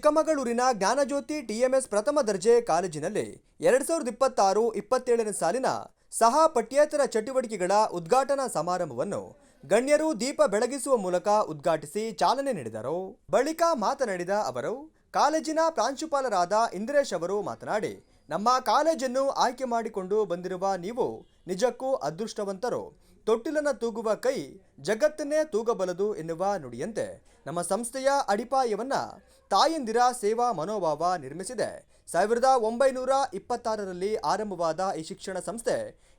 ಚಿಕ್ಕಮಗಳೂರಿನ ಜ್ಞಾನಜ್ಯೋತಿ ಟಿಎಂಎಸ್ ಪ್ರಥಮ ದರ್ಜೆ ಕಾಲೇಜಿನಲ್ಲಿ 2026-27ನೇ ಸಾಲಿನ ಸಹ ಪಠ್ಯೇತರ ಚಟುವಟಿಕೆಗಳ ಉದ್ಘಾಟನಾ ಸಮಾರಂಭವನ್ನು ಗಣ್ಯರು ದೀಪ ಬೆಳಗಿಸುವ ಮೂಲಕ ಉದ್ಘಾಟಿಸಿ ಚಾಲನೆ ನೀಡಿದರು. ಬಳಿಕ ಮಾತನಾಡಿದ ಅವರು, ಕಾಲೇಜಿನ ಪ್ರಾಂಶುಪಾಲರಾದ ಇಂದ್ರೇಶ್ ಅವರು ಮಾತನಾಡಿ, ನಮ್ಮ ಕಾಲೇಜನ್ನು ಆಯ್ಕೆ ಮಾಡಿಕೊಂಡು ಬಂದಿರುವ ನೀವು ನಿಜಕ್ಕೂ ಅದೃಷ್ಟವಂತರು. ತೊಟ್ಟಿಲನ್ನು ತೂಗುವ ಕೈ ಜಗತ್ತನ್ನೇ ತೂಗಬಲ್ಲದು ಎನ್ನುವ ನುಡಿಯಂತೆ ನಮ್ಮ ಸಂಸ್ಥೆಯ ಅಡಿಪಾಯವನ್ನ ತಾಯಂದಿರ ಸೇವಾ ಮನೋಭಾವ ನಿರ್ಮಿಸಿದೆ. 1926ರಲ್ಲಿ ಆರಂಭವಾದ ಈ ಶಿಕ್ಷಣ ಸಂಸ್ಥೆ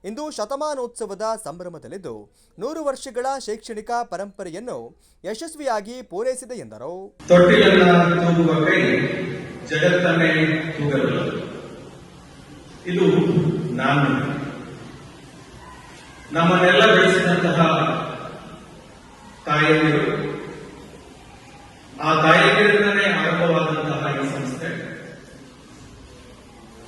ಇಂದು ಶತಮಾನೋತ್ಸವದ ಸಂಭ್ರಮದಲ್ಲಿದ್ದು 100 ವರ್ಷಗಳ ಶೈಕ್ಷಣಿಕ ಪರಂಪರೆಯನ್ನು ಯಶಸ್ವಿಯಾಗಿ ಪೂರೈಸಿದೆ ಎಂದರು. ತೊಟ್ಟಿಲನ್ನು ತೂಗುವ ಕೈ ಜಗತ್ತನ್ನೇ ತೂಗಬಲ್ಲದು. ಇದು ನಾನು ನಮ್ಮನ್ನೆಲ್ಲ ಬೆಳೆಸಿದಂತಹ ತಾಯಂದಿರು, ಆ ತಾಯಂದಿರಿಂದಲೇ ಆರಂಭವಾದಂತಹ ಈ ಸಂಸ್ಥೆ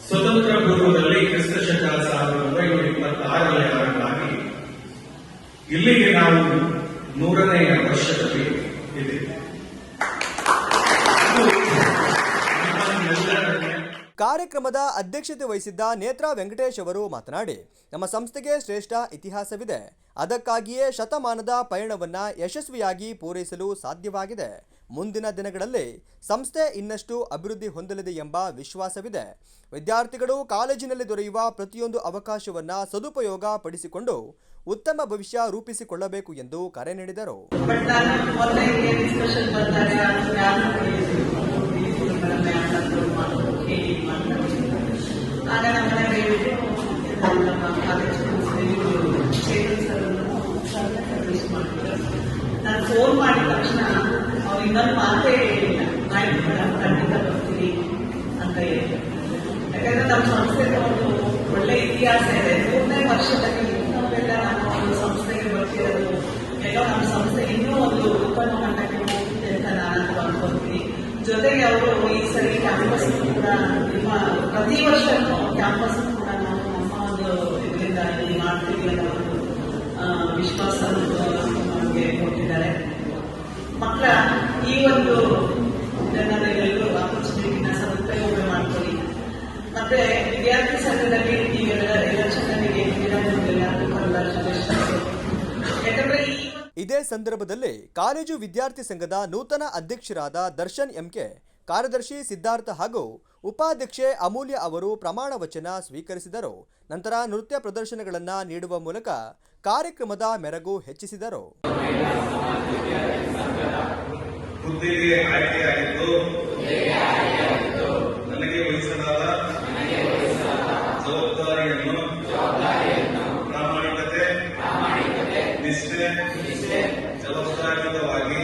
ಸ್ವತಂತ್ರ ಪೂರ್ವದಲ್ಲಿ ಕ್ರಿಸ್ತಶಕ 1926ರಲ್ಲಿ ಆರಂಭವಾಗಿ ಇಲ್ಲಿಗೆ ನಾವು 100ನೇ ವರ್ಷದಲ್ಲಿ ಇದ್ದೀವಿ. ಕಾರ್ಯಕ್ರಮದ ಅಧ್ಯಕ್ಷತೆ ವಹಿಸಿದ್ದ ನೇತ್ರಾ ವೆಂಕಟೇಶ್ ಅವರು ಮಾತನಾಡಿ, ನಮ್ಮ ಸಂಸ್ಥೆಗೆ ಶ್ರೇಷ್ಠ ಇತಿಹಾಸವಿದೆ. ಅದಕ್ಕಾಗಿಯೇ ಶತಮಾನದ ಪಯಣವನ್ನ ಯಶಸ್ವಿಯಾಗಿ ಪೂರೈಸಲು ಸಾಧ್ಯವಾಗಿದೆ. ಮುಂದಿನ ದಿನಗಳಲ್ಲಿ ಸಂಸ್ಥೆ ಇನ್ನಷ್ಟು ಅಭಿವೃದ್ಧಿ ಹೊಂದಲಿದೆ ಎಂಬ ವಿಶ್ವಾಸವಿದೆ. ವಿದ್ಯಾರ್ಥಿಗಳು ಕಾಲೇಜಿನಲ್ಲಿ ದೊರೆಯುವ ಪ್ರತಿಯೊಂದು ಅವಕಾಶವನ್ನ ಸದುಪಯೋಗ ಪಡಿಸಿಕೊಂಡು ಉತ್ತಮ ಭವಿಷ್ಯ ರೂಪಿಸಿಕೊಳ್ಳಬೇಕು ಎಂದು ಕರೆ ನೀಡಿದರು. ನಾನು ಫೋನ್ ಮಾಡಿದ ತಕ್ಷಣ ಅವ್ರು ಇನ್ನೊಂದು ಮಾತೇ ಹೇಳಿಲ್ಲ, ಖಂಡಿತ ಬರ್ತೀವಿ ಅಂತ ಹೇಳಿ. ಯಾಕಂದ್ರೆ ನಮ್ಮ ಸಂಸ್ಥೆಗೆ ಒಂದು ಒಳ್ಳೆ ಇತಿಹಾಸ ಇದೆ. 100ನೇ ವರ್ಷದಲ್ಲಿ ನಾವೆಲ್ಲ ನಮ್ಮ ಒಂದು ಸಂಸ್ಥೆಗೆ ಬರ್ತಿರೋದು, ಎಲ್ಲ ನಮ್ಮ ಸಂಸ್ಥೆ ಇನ್ನೂ ಒಂದು ಉತ್ತಮ ಮಟ್ಟಕ್ಕೆ ಹೋಗುತ್ತೆ ಅಂತ ನಾನು ಅನ್ಕೊಳ್ತೀನಿ. ಜೊತೆಗೆ ಅವರು ಈ ಸರಿ ಕ್ಯಾಂಪಸ್ ಕೂಡ ನಿಮ್ಮ ಪ್ರತಿ ವರ್ಷನೂ ಕ್ಯಾಂಪಸ್ ಕೂಡ ನಾವು ನಮ್ಮ ಒಂದು ಇದರಿಂದ ಇಲ್ಲಿ ಮಾಡ್ತೀವಿ ಅನ್ನೋ ಒಂದು ವಿಶ್ವಾಸ ನಮಗೆ ಕೊಟ್ಟಿದ್ದಾರೆ. ಮಕ್ಕಳ ಈ ಒಂದು ಜನರೆಲ್ಲರೂ ಆಪರ್ಚುನಿಟಿನ ಸದುಪಯೋಗ ಮಾಡ್ಕೊಳ್ಳಿ. ಮತ್ತೆ ವಿದ್ಯಾರ್ಥಿ ಸಂಘದಲ್ಲಿ ನೀವೆಲ್ಲ ಎಲೆಕ್ಷನ್ನಲ್ಲಿ ಯಾಕಂದ್ರೆ ಇದೇ ಸಂದರ್ಭದಲ್ಲಿ ಕಾಲೇಜು ವಿದ್ಯಾರ್ಥಿ ಸಂಘದ ನೂತನ ಅಧ್ಯಕ್ಷರಾದ ದರ್ಶನ್ ಎಂಕೆ, ಕಾರ್ಯದರ್ಶಿ ಸಿದ್ಧಾರ್ಥ ಹಾಗೂ ಉಪಾಧ್ಯಕ್ಷೆ ಅಮೂಲ್ಯ ಅವರು ಪ್ರಮಾಣ ವಚನ ಸ್ವೀಕರಿಸಿದರು. ನಂತರ ನೃತ್ಯ ಪ್ರದರ್ಶನಗಳನ್ನು ನೀಡುವ ಮೂಲಕ ಕಾರ್ಯಕ್ರಮದ ಮೆರುಗು ಹೆಚ್ಚಿಸಿದರು. ನನಗೆ ವಹಿಸಲಾದ ಜವಾಬ್ದಾರಿಯನ್ನು ಪ್ರಾಮಾಣಿಕತೆ, ನಿಷ್ಠೆ, ಜವಾಬ್ದಾರಿಯುತವಾಗಿ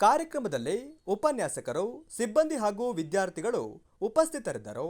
ಕಾರ್ಯಕ್ರಮದಲ್ಲಿ ಉಪನ್ಯಾಸಕರು, ಸಿಬ್ಬಂದಿ ಹಾಗೂ ವಿದ್ಯಾರ್ಥಿಗಳು ಉಪಸ್ಥಿತರಿದ್ದರು.